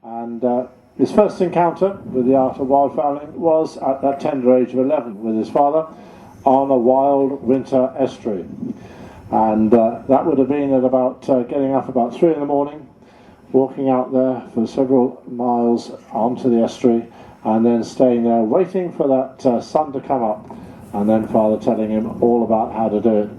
And his first encounter with the art of wildfowling was at that tender age of 11 with his father on a wild winter estuary. And that would have been at about getting up about 3 in the morning, walking out there for several miles onto the estuary, and then staying there waiting for that sun to come up, and then father telling him all about how to do it.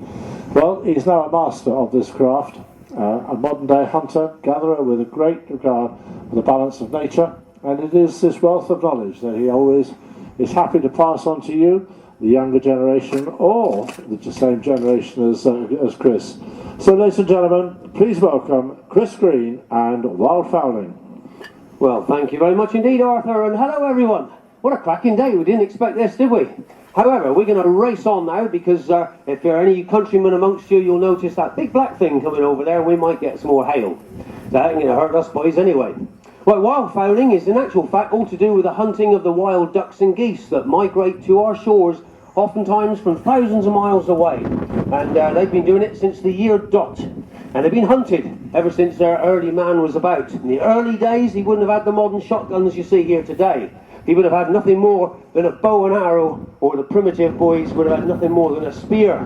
Well, he's now a master of this craft, a modern day hunter, gatherer with a great regard for the balance of nature, and it is this wealth of knowledge that he always is happy to pass on to you, the younger generation, or the same generation as Chris. So ladies and gentlemen, please welcome Chris Green and Wildfowling. Well, thank you very much indeed, Arthur, and hello everyone. What a cracking day. We didn't expect this, did we? However, we're going to race on now, because if there are any countrymen amongst you, you'll notice that big black thing coming over there, and we might get some more hail. That ain't going to hurt us boys anyway. Well, wildfowling is in actual fact all to do with the hunting of the wild ducks and geese that migrate to our shores, oftentimes from thousands of miles away. And they've been doing it since the year dot. And they've been hunted ever since their early man was about. In the early days, he wouldn't have had the modern shotguns you see here today. He would have had nothing more than a bow and arrow, or the primitive boys would have had nothing more than a spear.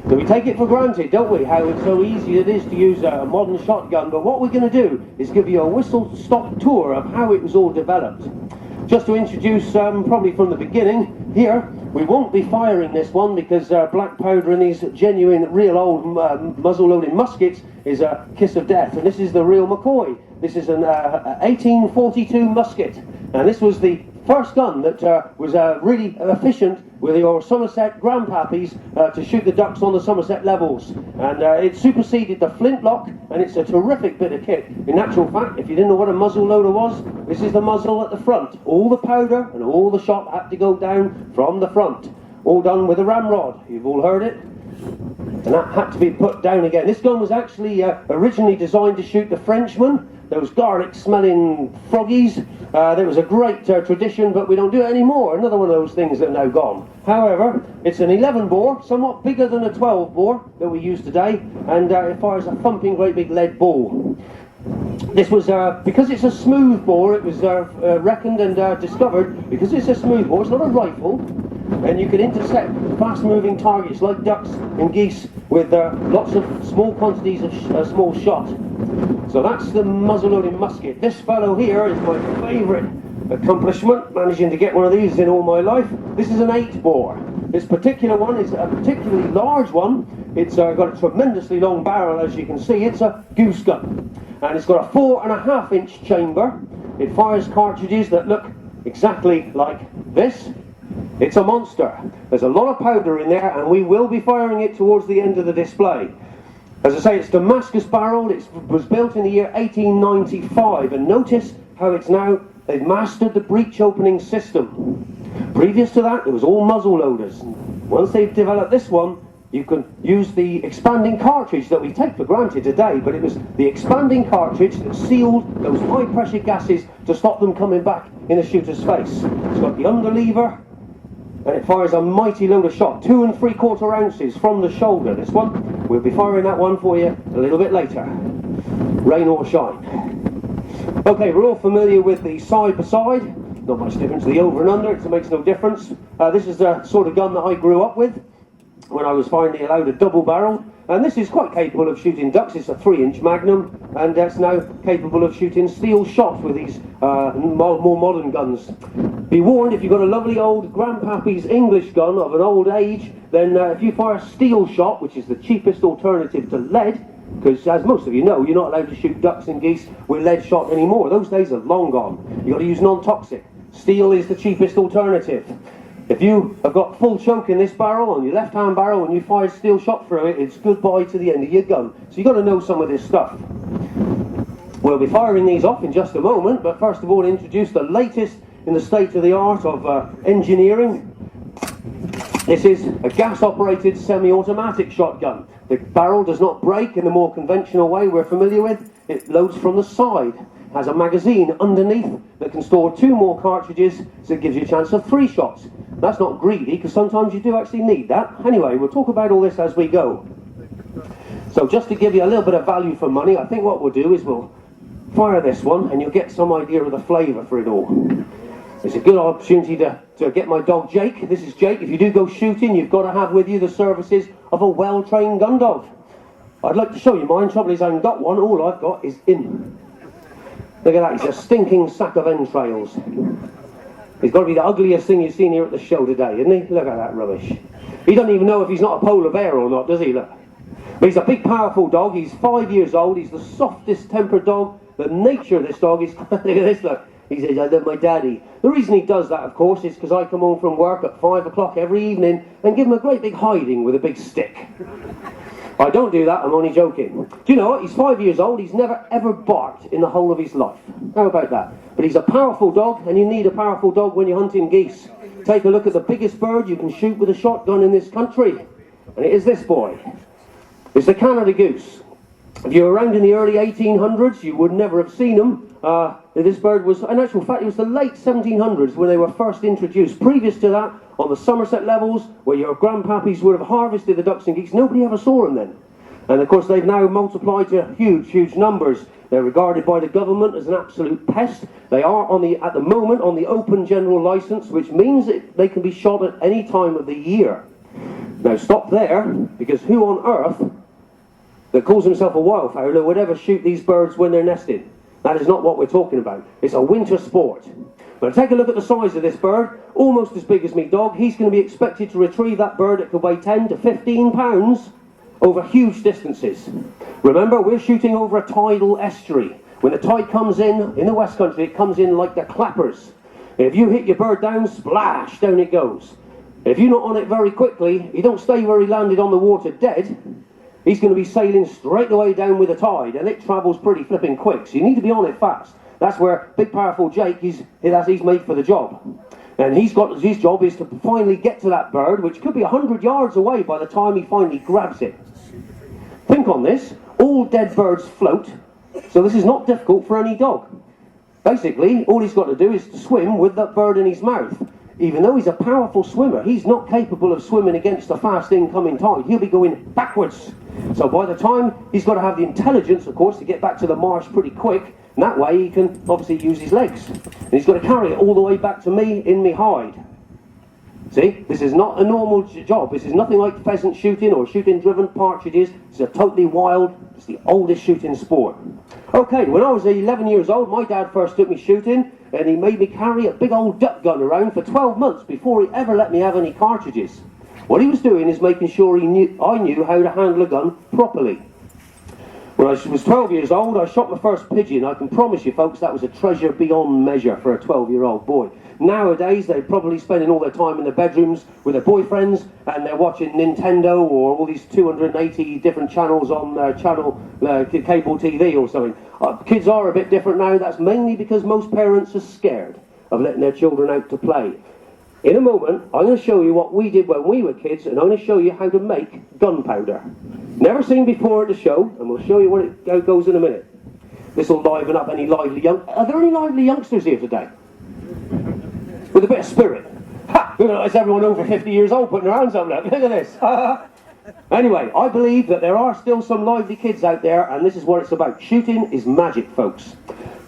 So we take it for granted, don't we, how it's so easy it is to use a modern shotgun. But what we're going to do is give you a whistle-stop tour of how it was all developed. Just to introduce, probably from the beginning, here, we won't be firing this one because black powder in these genuine, real old muzzle-loading muskets is a kiss of death. And this is the real McCoy. This is an 1842 musket. And this was the first gun that was really efficient with your Somerset grandpappies to shoot the ducks on the Somerset levels. And it superseded the flintlock, and it's a terrific bit of kit. In actual fact, if you didn't know what a muzzle loader was, this is the muzzle at the front. All the powder and all the shot had to go down from the front. All done with a ramrod. You've all heard it. And that had to be put down again. This gun was actually originally designed to shoot the Frenchmen, those garlic-smelling froggies. There was a great tradition, but we don't do it anymore. Another one of those things that are now gone. However, it's an 11 bore, somewhat bigger than a 12 bore that we use today, and it fires a thumping great big lead ball. This was, because it's a smooth bore, it was reckoned and discovered, because it's a smooth bore, it's not a rifle, and you can intercept fast-moving targets like ducks and geese with lots of small quantities of small shot. So that's the muzzle-loading musket. This fellow here is my favourite accomplishment, managing to get one of these in all my life. This is an 8 bore. This particular one is a particularly large one. It's got a tremendously long barrel, as you can see. It's a goose gun. And it's got a 4.5 inch chamber. It fires cartridges that look exactly like this. It's a monster. There's a lot of powder in there, and we will be firing it towards the end of the display. As I say, it's Damascus barreled. It was built in the year 1895, and notice how it's now, they've mastered the breech opening system. Previous to that, it was all muzzle loaders. Once they've developed this one, you can use the expanding cartridge that we take for granted today, but it was the expanding cartridge that sealed those high pressure gases to stop them coming back in a shooter's face. It's got the underlever, and it fires a mighty load of shot, 2 3/4 ounces from the shoulder. This one, we'll be firing that one for you a little bit later, rain or shine. Okay, we're all familiar with the side by side. Not much difference, the over and under, it makes no difference. This is the sort of gun that I grew up with when I was finally allowed a double barrel, and this is quite capable of shooting ducks. It's a 3-inch magnum, and it's now capable of shooting steel shot with these more modern guns. Be warned, if you've got a lovely old grandpappy's English gun of an old age, then if you fire steel shot, which is the cheapest alternative to lead, because as most of you know, you're not allowed to shoot ducks and geese with lead shot anymore. Those days are long gone. You've got to use non-toxic. Steel is the cheapest alternative. If you have got full choke in this barrel, on your left-hand barrel, and you fire steel shot through it, it's goodbye to the end of your gun. So you've got to know some of this stuff. We'll be firing these off in just a moment, but first of all, introduce the latest in the state of the art of engineering. This is a gas-operated semi-automatic shotgun. The barrel does not break in the more conventional way we're familiar with. It loads from the side. Has a magazine underneath that can store 2 more cartridges, so it gives you a chance of 3 shots. That's not greedy, because sometimes you do actually need that. Anyway, we'll talk about all this as we go. So just to give you a little bit of value for money, I think what we'll do is we'll fire this one and you'll get some idea of the flavour for it all. It's a good opportunity to get my dog Jake. This is Jake. If you do go shooting, you've got to have with you the services of a well-trained gun dog. I'd like to show you mine. Trouble is I haven't got one. All I've got is him. Look at that. He's a stinking sack of entrails. He's got to be the ugliest thing you've seen here at the show today, isn't he? Look at that rubbish. He doesn't even know if he's not a polar bear or not, does he? Look. But he's a big, powerful dog. He's 5 years old. He's the softest tempered dog. The nature of this dog is... Look at this, look. He says, I love my daddy. The reason he does that, of course, is because I come home from work at 5 o'clock every evening and give him a great big hiding with a big stick. I don't do that, I'm only joking. Do you know what? He's 5 years old. He's never, ever barked in the whole of his life. How about that? But he's a powerful dog, and you need a powerful dog when you're hunting geese. Take a look at the biggest bird you can shoot with a shotgun in this country. And it is this boy. It's the Canada goose. If you were around in the early 1800s, you would never have seen him. This bird was, in actual fact, it was the late 1700s when they were first introduced. Previous to that, on the Somerset levels, where your grandpappies would have harvested the ducks and geese, nobody ever saw them then. And of course, they've now multiplied to huge, huge numbers. They're regarded by the government as an absolute pest. They are, at the moment, on the open general license, which means that they can be shot at any time of the year. Now, stop there, because who on earth that calls himself a wildfowler would ever shoot these birds when they're nesting? That is not what we're talking about. It's a winter sport. Now take a look at the size of this bird, almost as big as me dog. He's going to be expected to retrieve that bird that could weigh 10 to 15 pounds over huge distances. Remember, we're shooting over a tidal estuary. When the tide comes in the West Country, it comes in like the clappers. If you hit your bird down, splash, down it goes. If you're not on it very quickly, you don't stay where he landed on the water dead. He's going to be sailing straight away down with the tide, and it travels pretty flipping quick, so you need to be on it fast. That's where big, powerful Jake, he's made for the job. And his job is to finally get to that bird, which could be 100 yards away by the time he finally grabs it. Think on this. All dead birds float, so this is not difficult for any dog. Basically, all he's got to do is to swim with that bird in his mouth. Even though he's a powerful swimmer, he's not capable of swimming against a fast incoming tide. He'll be going backwards. So by the time, he's got to have the intelligence, of course, to get back to the marsh pretty quick. And that way he can obviously use his legs. And he's got to carry it all the way back to me in me hide. See, this is not a normal job. This is nothing like pheasant shooting or shooting driven partridges. It's a totally wild, it's the oldest shooting sport. Okay, when I was 11 years old, my dad first took me shooting, and he made me carry a big old duck gun around for 12 months before he ever let me have any cartridges. What he was doing is making sure I knew how to handle a gun properly. When I was 12 years old, I shot my first pigeon. I can promise you, folks, that was a treasure beyond measure for a 12-year-old boy. Nowadays, they're probably spending all their time in their bedrooms with their boyfriends, and they're watching Nintendo or all these 280 different channels on cable TV or something. Kids are a bit different now. That's mainly because most parents are scared of letting their children out to play. In a moment, I'm going to show you what we did when we were kids, and I'm going to show you how to make gunpowder. Never seen before at the show, and we'll show you how it goes in a minute. This will liven up any lively Are there any lively youngsters here today? With a bit of spirit. Ha! It's everyone over 50 years old putting their hands up there. Look at this. Anyway, I believe that there are still some lively kids out there, and this is what it's about. Shooting is magic, folks.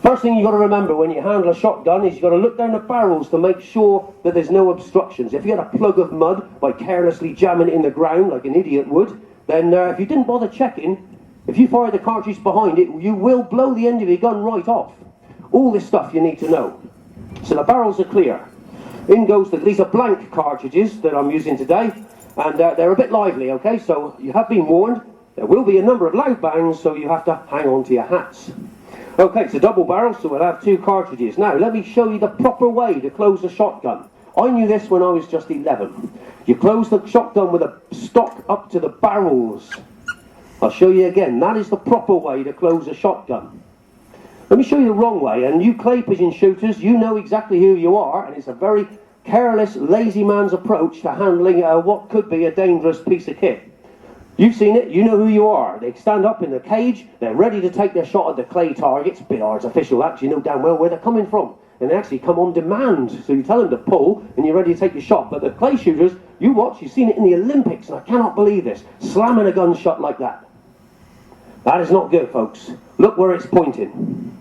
First thing you've got to remember when you handle a shotgun is you've got to look down the barrels to make sure that there's no obstructions. If you had a plug of mud by carelessly jamming it in the ground like an idiot would, then if you didn't bother checking, if you fire the cartridge behind it, you will blow the end of your gun right off. All this stuff you need to know. So the barrels are clear. In goes these are blank cartridges that I'm using today, and they're a bit lively, okay? So you have been warned. There will be a number of loud bangs, so you have to hang on to your hats. Okay, it's a double barrel, so we'll have 2 cartridges. Now, let me show you the proper way to close a shotgun. I knew this when I was just 11. You close the shotgun with a stock up to the barrels. I'll show you again. That is the proper way to close a shotgun. Let me show you the wrong way, and you clay pigeon shooters, you know exactly who you are, and it's a very careless, lazy man's approach to handling what could be a dangerous piece of kit. You've seen it, you know who you are. They stand up in the cage, they're ready to take their shot at the clay targets. A bit artificial, actually, you know damn well where they're coming from. And they actually come on demand, so you tell them to pull, and you're ready to take your shot. But the clay shooters, you watch, you've seen it in the Olympics, and I cannot believe this, slamming a gunshot like that. That is not good, folks. Look where it's pointing.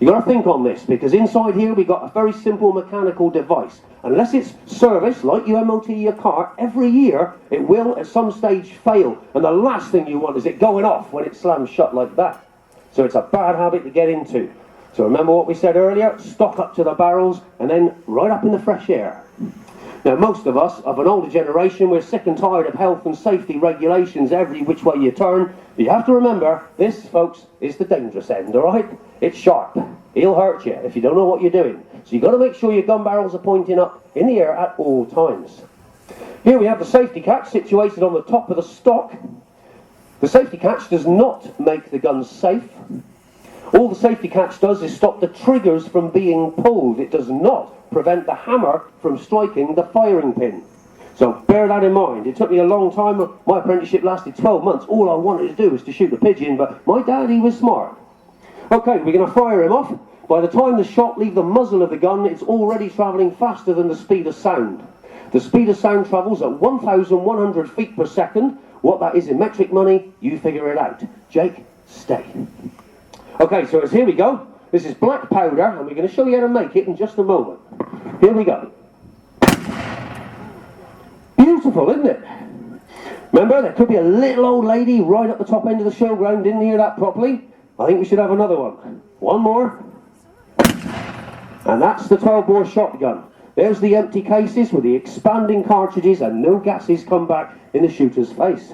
You've got to think on this, because inside here we've got a very simple mechanical device. Unless it's serviced, like you MOT your car, every year it will at some stage fail. And the last thing you want is it going off when it slams shut like that. So it's a bad habit to get into. So remember what we said earlier, stock up to the barrels and then right up in the fresh air. Now most of us, of an older generation, we're sick and tired of health and safety regulations every which way you turn. But you have to remember, this, folks, is the dangerous end, alright? It's sharp. He'll hurt you if you don't know what you're doing. So you've got to make sure your gun barrels are pointing up in the air at all times. Here we have the safety catch situated on the top of the stock. The safety catch does not make the gun safe. All the safety catch does is stop the triggers from being pulled. It does not prevent the hammer from striking the firing pin. So bear that in mind. It took me a long time. My apprenticeship lasted 12 months. All I wanted to do was to shoot a pigeon, but my daddy was smart. Okay, we're going to fire him off. By the time the shot leaves the muzzle of the gun, it's already travelling faster than the speed of sound. The speed of sound travels at 1,100 feet per second. What that is in metric money, you figure it out. Jake, stay. Okay, so here we go. This is black powder, and we're going to show you how to make it in just a moment. Here we go. Beautiful, isn't it? Remember, there could be a little old lady right at the top end of the showground. Didn't hear that properly. I think we should have another one. One more. And that's the 12-bore shotgun. There's the empty cases with the expanding cartridges, and no gases come back in the shooter's face.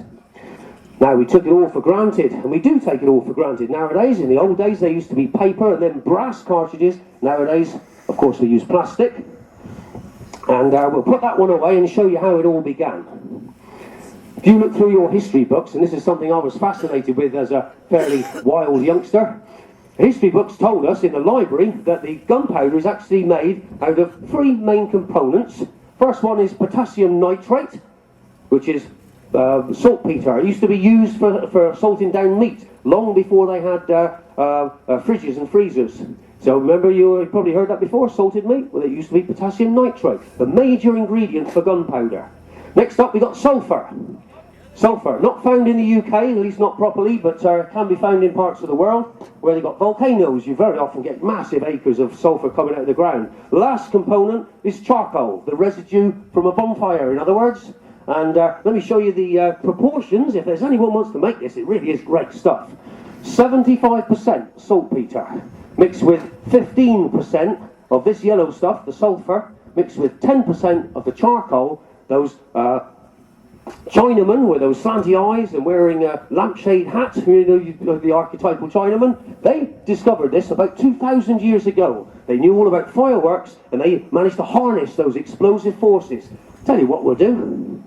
Now, we took it all for granted, and we do take it all for granted nowadays. In the old days, they used to be paper and then brass cartridges. Nowadays, of course, we use plastic. And we'll put that one away and show you how it all began. If you look through your history books, and this is something I was fascinated with as a fairly wild youngster, the history books told us in the library that the gunpowder is actually made out of three main components. First one is potassium nitrate, which is saltpeter. It used to be used for salting down meat long before they had fridges and freezers. So remember, you probably heard that before, salted meat? Well, it used to be potassium nitrate, the major ingredient for gunpowder. Next up, we got sulphur. Sulphur, not found in the UK, at least not properly, but can be found in parts of the world where they've got volcanoes. You very often get massive acres of sulphur coming out of the ground. The last component is charcoal, the residue from a bonfire, in other words. And let me show you the proportions. If there's anyone who wants to make this, it really is great stuff. 75% saltpeter, mixed with 15% of this yellow stuff, the sulphur, mixed with 10% of the charcoal. Those Chinamen with those slanty eyes and wearing a lampshade hat, you know, the archetypal Chinaman, they discovered this about 2,000 years ago. They knew all about fireworks, and they managed to harness those explosive forces. Tell you what we'll do.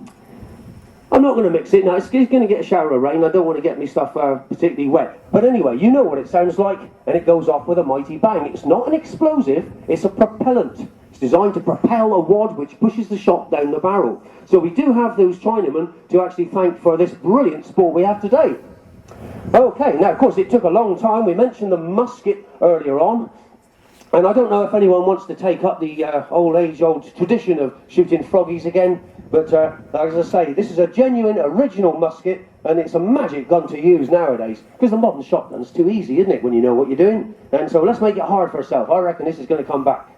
I'm not going to mix it now. It's going to get a shower of rain. I don't want to get me stuff particularly wet. But anyway, you know what it sounds like, and it goes off with a mighty bang. It's not an explosive, it's a propellant. It's designed to propel a wad which pushes the shot down the barrel. So we do have those Chinamen to actually thank for this brilliant sport we have today. Okay, now of course it took a long time. We mentioned the musket earlier on. And I don't know if anyone wants to take up the old tradition of shooting froggies again. But as I say, this is a genuine original musket, and it's a magic gun to use nowadays, because the modern shotgun's too easy, isn't it, when you know what you're doing? And so let's make it hard for ourselves. I reckon this is going to come back.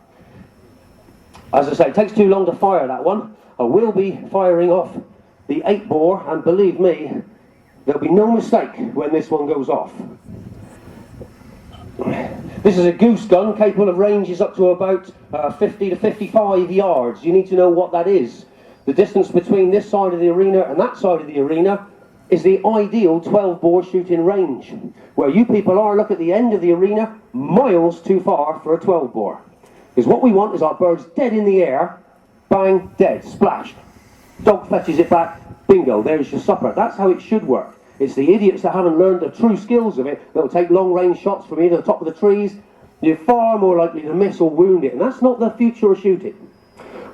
As I say, it takes too long to fire that one. I will be firing off the 8-bore, and believe me, there'll be no mistake when this one goes off. This is a Goose gun, capable of ranges up to about 50 to 55 yards. You need to know what that is. The distance between this side of the arena and that side of the arena is the ideal 12-bore shooting range. Where you people are, look at the end of the arena, miles too far for a 12-bore. Because what we want is our birds dead in the air, bang, dead, splash. Dog fetches it back, bingo, there's your supper. That's how it should work. It's the idiots that haven't learned the true skills of it that will take long-range shots from either the top of the trees. You're far more likely to miss or wound it, and that's not the future of shooting.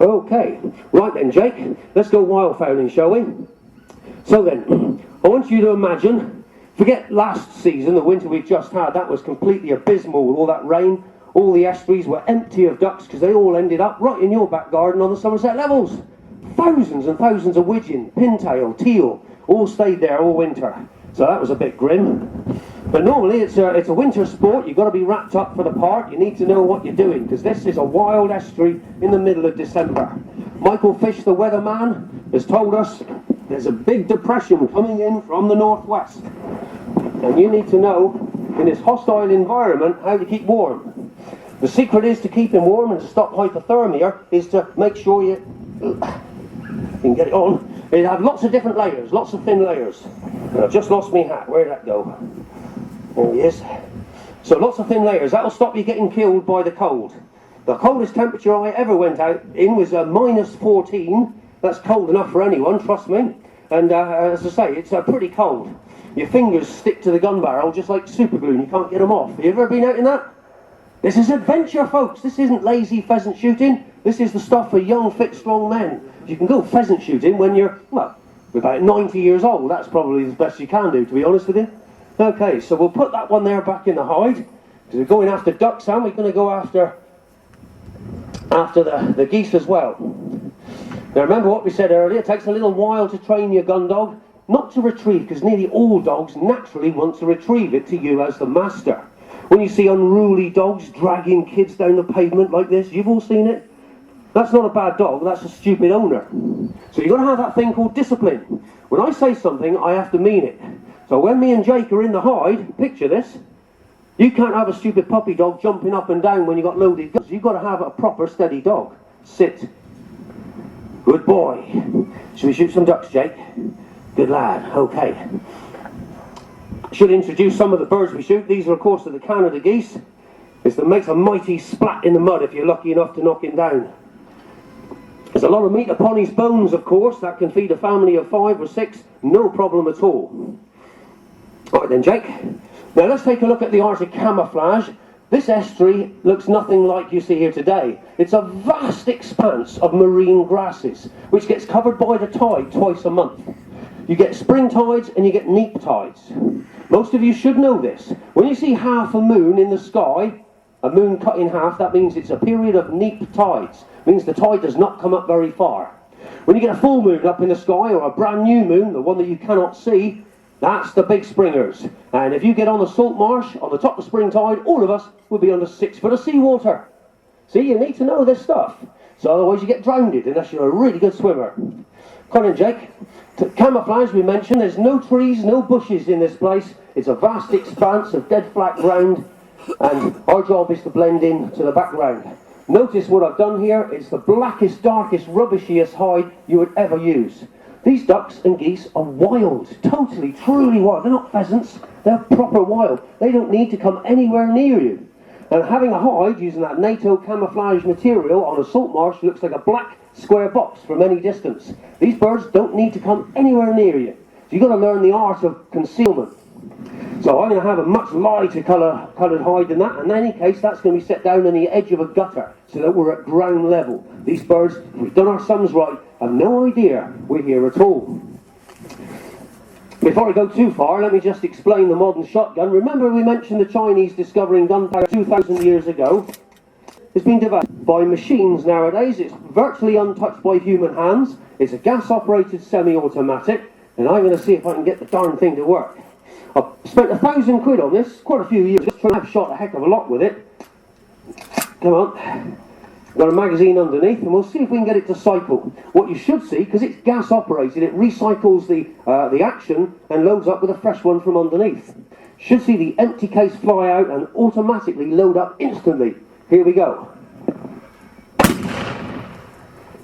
Okay, right then, Jake, let's go wildfowling, shall we? So then, I want you to imagine, forget last season, the winter we've just had, that was completely abysmal with all that rain. All the estuaries were empty of ducks because they all ended up right in your back garden on the Somerset levels. Thousands and thousands of widgeon, pintail, teal, all stayed there all winter. So that was a bit grim. But normally it's a winter sport. You've got to be wrapped up for the part. You need to know what you're doing, because this is a wild estuary in the middle of December. Michael Fish, the weatherman, has told us there's a big depression coming in from the northwest. And you need to know, in this hostile environment, how to keep warm. The secret is to keeping warm and to stop hypothermia is to make sure you can get it on. It have lots of different layers, lots of thin layers. And I've just lost my hat. Where'd that go? There he is. So lots of thin layers. That'll stop you getting killed by the cold. The coldest temperature I ever went out in was minus 14. That's cold enough for anyone, trust me. And as I say, it's pretty cold. Your fingers stick to the gun barrel just like super glue and you can't get them off. Have you ever been out in that? This is adventure, folks. This isn't lazy pheasant shooting. This is the stuff for young, fit, strong men. You can go pheasant shooting when you're, well, about 90 years old. That's probably the best you can do, to be honest with you. Okay, so we'll put that one there back in the hide, because we're going after ducks and we're going to go after the geese as well. Now remember what we said earlier, it takes a little while to train your gun dog not to retrieve, because nearly all dogs naturally want to retrieve it to you as the master. When you see unruly dogs dragging kids down the pavement like this, you've all seen it. That's not a bad dog, that's a stupid owner. So you've got to have that thing called discipline. When I say something, I have to mean it. So when me and Jake are in the hide, picture this, you can't have a stupid puppy dog jumping up and down when you've got loaded guns. You've got to have a proper steady dog. Sit. Good boy. Should we shoot some ducks, Jake? Good lad. Okay. Should introduce some of the birds we shoot. These are, of course, the Canada geese. This that makes a mighty splat in the mud if you're lucky enough to knock him down. There's a lot of meat upon his bones, of course. That can feed a family of 5 or 6. No problem at all. All right then, Jake. Now let's take a look at the Arctic camouflage. This estuary looks nothing like you see here today. It's a vast expanse of marine grasses, which gets covered by the tide twice a month. You get spring tides and you get neap tides. Most of you should know this. When you see half a moon in the sky, a moon cut in half, that means it's a period of neap tides. It means the tide does not come up very far. When you get a full moon up in the sky, or a brand new moon, the one that you cannot see, that's the big springers. And if you get on the salt marsh, on the top of spring tide, all of us will be under 6 foot of seawater. See, you need to know this stuff. So otherwise you get drowned unless you're a really good swimmer. Come on, Jake. Camouflage, we mentioned, there's no trees, no bushes in this place. It's a vast expanse of dead flat ground, and our job is to blend in to the background. Notice what I've done here. It's the blackest, darkest, rubbishiest hide you would ever use. These ducks and geese are wild, totally, truly wild. They're not pheasants, they're proper wild. They don't need to come anywhere near you. And having a hide using that NATO camouflage material on a salt marsh looks like a black square box from any distance. These birds don't need to come anywhere near you. So you've got to learn the art of concealment. So I'm going to have a much lighter coloured hide than that, and in any case that's going to be set down on the edge of a gutter so that we're at ground level. These birds, if we've done our sums right, have no idea we're here at all. Before I go too far, let me just explain the modern shotgun. Remember we mentioned the Chinese discovering gunpowder 2,000 years ago? It's been developed by machines nowadays. It's virtually untouched by human hands. It's a gas-operated semi-automatic, and I'm going to see if I can get the darn thing to work. I've spent £1,000 on this, quite a few years, just trying to have shot a heck of a lot with it. Come on. Got a magazine underneath, and we'll see if we can get it to cycle. What you should see, because it's gas operated, it recycles the action and loads up with a fresh one from underneath. Should see the empty case fly out and automatically load up instantly. Here we go.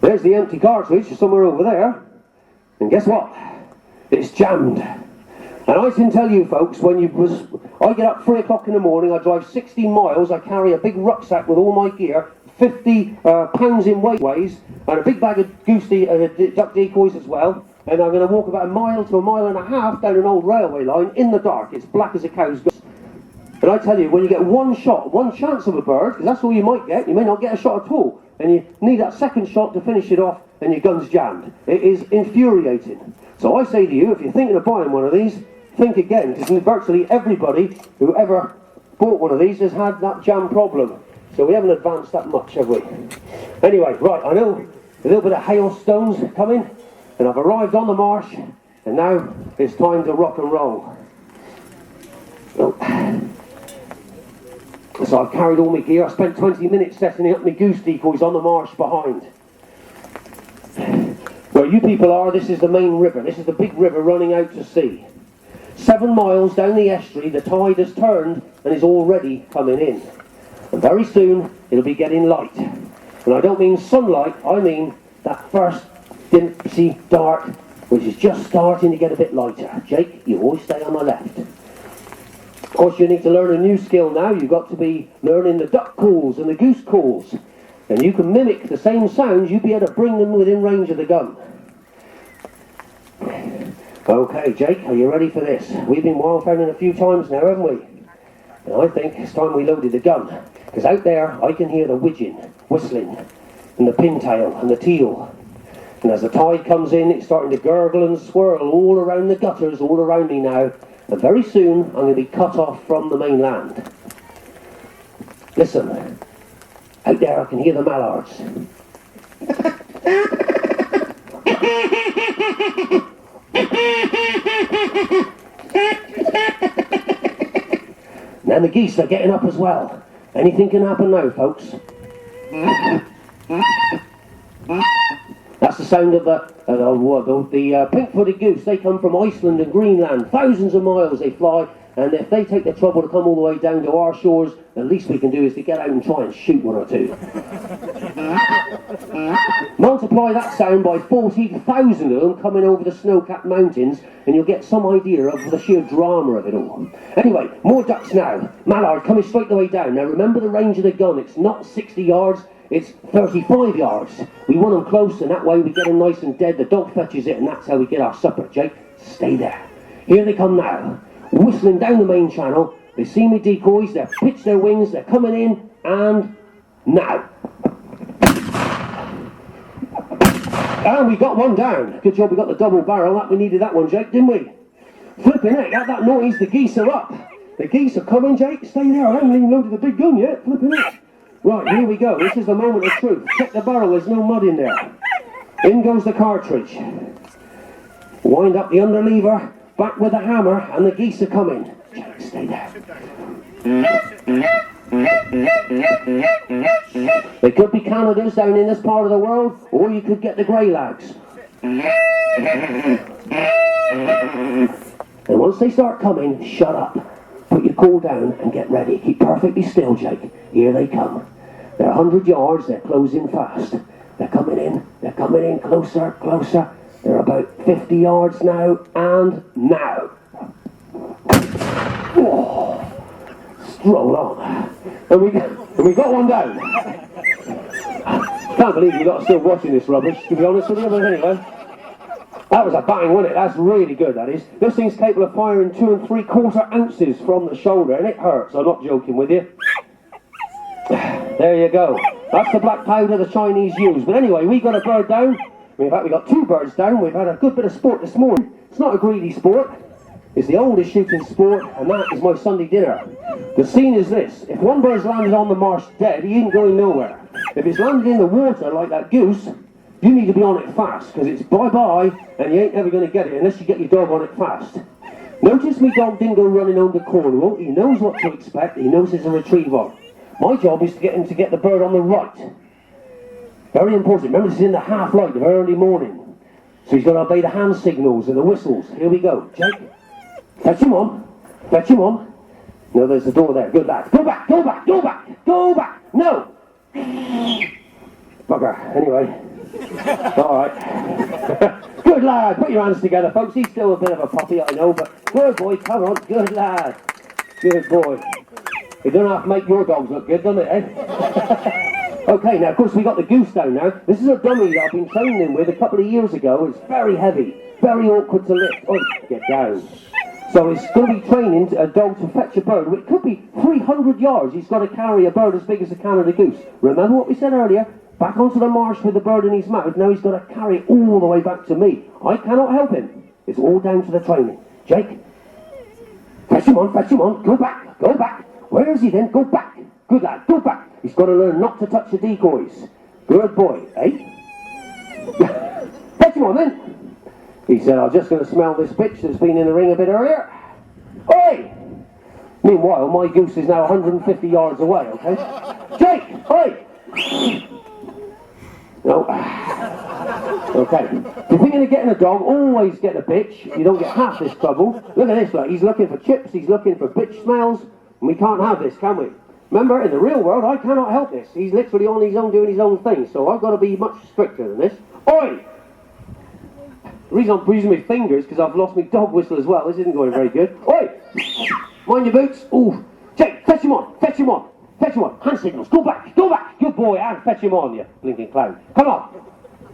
There's the empty cartridge somewhere over there, and guess what? It's jammed. And I can tell you folks, I get up 3 o'clock in the morning, I drive 16 miles, I carry a big rucksack with all my gear, 50 pounds in weights, and a big bag of duck decoys as well, and I'm going to walk about 1 mile to 1.5 miles down an old railway line in the dark. It's black as a cow's guts. And I tell you, when you get one shot, one chance of a bird, because that's all you might get, you may not get a shot at all, and you need that second shot to finish it off, and your gun's jammed. It is infuriating. So I say to you, if you're thinking of buying one of these, think again, because virtually everybody who ever bought one of these has had that jam problem. So we haven't advanced that much, have we? Anyway, right, I know a little bit of hailstones coming, and I've arrived on the marsh, and now it's time to rock and roll. Oh. So I've carried all my gear. I spent 20 minutes setting up my goose decoys on the marsh behind. Where you people are, this is the main river. This is the big river running out to sea. 7 miles down the estuary, the tide has turned and is already coming in. And very soon, it'll be getting light. And I don't mean sunlight, I mean that first dipsy dark, which is just starting to get a bit lighter. Jake, you always stay on my left. Of course, you need to learn a new skill now. You've got to be learning the duck calls and the goose calls. And you can mimic the same sounds, you'll be able to bring them within range of the gun. Okay, Jake, are you ready for this? We've been wildfowling a few times now, haven't we? And I think it's time we loaded the gun. Because out there, I can hear the widgeon, whistling, and the pintail, and the teal. And as the tide comes in, it's starting to gurgle and swirl all around the gutters, all around me now. And very soon, I'm going to be cut off from the mainland. Listen, out there I can hear the mallards. And then the geese are getting up as well. Anything can happen now, folks. That's the sound of the pink-footed goose. They come from Iceland and Greenland. Thousands of miles they fly. And if they take the trouble to come all the way down to our shores, the least we can do is to get out and try and shoot one or two. Multiply that sound by 40,000 of them coming over the snow-capped mountains, and you'll get some idea of the sheer drama of it all. Anyway, more ducks now. Mallard coming straight the way down. Now remember the range of the gun. It's not 60 yards, it's 35 yards. We want them close, and that way we get them nice and dead. The dog fetches it, and that's how we get our supper. Jake, stay there. Here they come now. Whistling down the main channel. They see me decoys, they've pitched their wings, they're coming in, and now. And we got one down. Good job we got the double barrel. That we needed that one, Jake, didn't we? Flipping heck, at that noise, the geese are up. The geese are coming, Jake. Stay there, I haven't even loaded the big gun yet. Flipping heck. Right, here we go. This is the moment of truth. Check the barrel, there's no mud in there. In goes the cartridge. Wind up the under lever. Back with the hammer, and the geese are coming. Jake, stay there. They could be Canada's down in this part of the world, or you could get the grey lags. And once they start coming, shut up. Put your call down and get ready. Keep perfectly still, Jake. Here they come. They're 100 yards, they're closing fast. They're coming in, closer, closer. They're about 50 yards now, and now. Oh, stroll on. And we got one down. Can't believe you're not still watching this rubbish, to be honest with you, but anyway. That was a bang, wasn't it? That's really good, that is. This thing's capable of firing 2 3/4 ounces from the shoulder, and it hurts. I'm not joking with you. There you go. That's the black powder the Chinese use. But anyway, we got a bird down. In fact, we got 2 birds down. We've had a good bit of sport this morning. It's not a greedy sport. It's the oldest shooting sport, and that is my Sunday dinner. The scene is this. If one bird's landed on the marsh dead, he ain't going nowhere. If it's landed in the water like that goose, you need to be on it fast, because it's bye-bye, and you ain't ever going to get it unless you get your dog on it fast. Notice me dog didn't go running home to Cornwall. He knows what to expect. He knows it's a retriever. My job is to get him to get the bird on the right. Very important. Remember, this is in the half light of early morning. So he's got to obey the hand signals and the whistles. Here we go. Jake, fetch him on. Fetch him on. No, there's the door there. Good lad. Go back, go back, go back, go back. No. Bugger. Anyway. All right. Good lad. Put your hands together, folks. He's still a bit of a puppy, I know, but good boy. Come on. Good lad. Good boy. It don't have to make your dogs look good, doesn't it, eh? Okay, now of course we got the goose down now. This is a dummy that I've been training him with a couple of years ago. It's very heavy, very awkward to lift. Oh, get down. So it's going to be training a dog to fetch a bird. It could be 300 yards. He's got to carry a bird as big as a Canada goose. Remember what we said earlier? Back onto the marsh with the bird in his mouth. Now he's got to carry it all the way back to me. I cannot help him. It's all down to the training. Jake, fetch him on, fetch him on. Go back, go back. Where is he then? Go back. Good lad, go back. He's got to learn not to touch the decoys. Good boy, eh? Fetch him on then. He said, I'm just going to smell this bitch that's been in the ring a bit earlier. Oi! Meanwhile, my goose is now 150 yards away, okay? Jake, oi! No. Okay. If you're thinking of getting a dog, always get a bitch. You don't get half this trouble. Look at this, look. He's looking for chips, he's looking for bitch smells, and we can't have this, can we? Remember, in the real world, I cannot help this. He's literally on his own doing his own thing, so I've got to be much stricter than this. Oi! The reason I'm using my fingers is because I've lost my dog whistle as well. This isn't going very good. Oi! Mind your boots. Ooh. Jake, fetch him on, fetch him on, fetch him on. Hand signals, go back, go back. Good boy, and fetch him on, you blinking clown. Come on.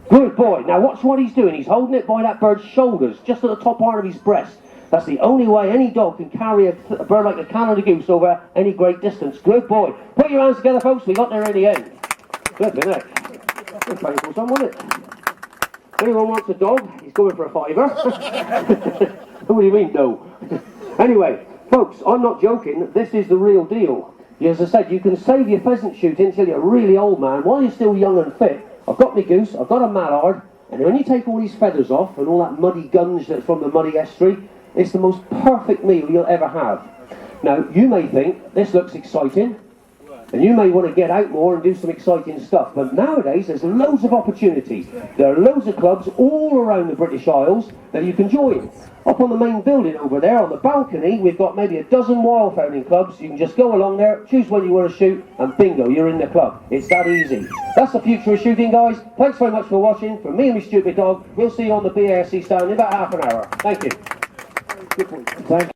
Good boy. Now watch what he's doing. He's holding it by that bird's shoulders, just at the top part of his breast. That's the only way any dog can carry a bird like a Canada goose over any great distance. Good boy. Put your hands together, folks. We got there in the end. Good, isn't it? Good painful son, wasn't it? Anyone wants a dog? He's going for a fiver. What do you mean, no? Anyway, folks, I'm not joking. This is the real deal. As I said, you can save your pheasant shooting until you're a really old man while you're still young and fit. I've got my goose, I've got a mallard, and when you take all these feathers off and all that muddy gunge that's from the muddy estuary, it's the most perfect meal you'll ever have. Now, you may think this looks exciting, and you may want to get out more and do some exciting stuff, but nowadays there's loads of opportunities. There are loads of clubs all around the British Isles that you can join. Up on the main building over there, on the balcony, we've got maybe a dozen wildfowling clubs. You can just go along there, choose when you want to shoot, and bingo, you're in the club. It's that easy. That's the future of shooting, guys. Thanks very much for watching. From me and my stupid dog, we'll see you on the BASC stand in about half an hour. Thank you. Thank you.